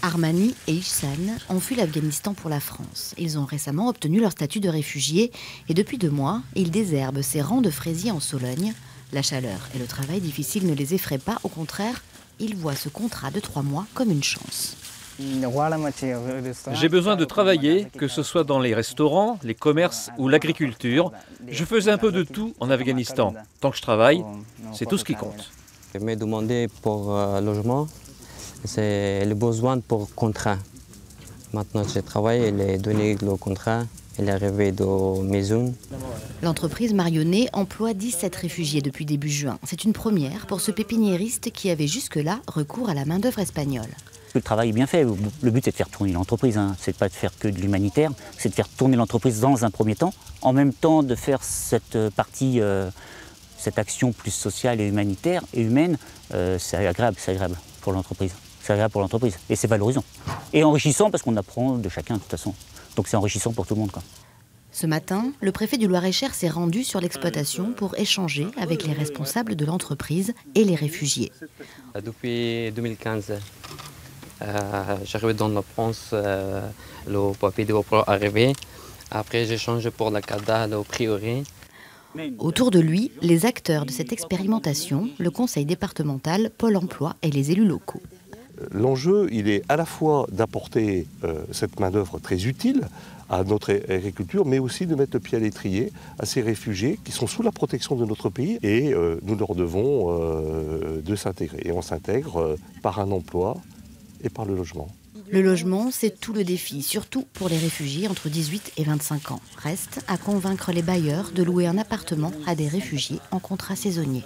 Armani et Ihsan ont fui l'Afghanistan pour la France. Ils ont récemment obtenu leur statut de réfugiés et depuis 2 mois, ils désherbent ces rangs de fraisiers en Sologne. La chaleur et le travail difficile ne les effraient pas, au contraire, ils voient ce contrat de 3 mois comme une chance. J'ai besoin de travailler, que ce soit dans les restaurants, les commerces ou l'agriculture. Je faisais un peu de tout en Afghanistan. Tant que je travaille, c'est tout ce qui compte. Je m'ai demandé pour logement, c'est le besoin pour contrat. Maintenant, je travaille, elle a donné le contrat, elle est arrivée de maison. L'entreprise Marionnet emploie 17 réfugiés depuis début juin. C'est une première pour ce pépiniériste qui avait jusque-là recours à la main-d'œuvre espagnole. Le travail est bien fait. Le but, c'est de faire tourner l'entreprise. C'est pas de faire que de l'humanitaire, c'est de faire tourner l'entreprise dans un premier temps, en même temps de faire cette partie, cette action plus sociale et humanitaire et humaine. C'est agréable pour l'entreprise. C'est agréable pour l'entreprise et c'est valorisant. Et enrichissant parce qu'on apprend de chacun de toute façon. Donc c'est enrichissant pour tout le monde, quoi. Ce matin, le préfet du Loir-et-Cher s'est rendu sur l'exploitation pour échanger avec les responsables de l'entreprise et les réfugiés. Depuis 2015, j'arrivais dans la France, le papier de arrivé. Après, j'ai changé pour la CADA, le priori. Autour de lui, les acteurs de cette expérimentation, le conseil départemental, Pôle emploi et les élus locaux. L'enjeu, il est à la fois d'apporter cette main-d'œuvre très utile à notre agriculture, mais aussi de mettre le pied à l'étrier à ces réfugiés qui sont sous la protection de notre pays et nous leur devons de s'intégrer. Et on s'intègre par un emploi et par le logement. Le logement, c'est tout le défi, surtout pour les réfugiés entre 18 et 25 ans. Reste à convaincre les bailleurs de louer un appartement à des réfugiés en contrat saisonnier.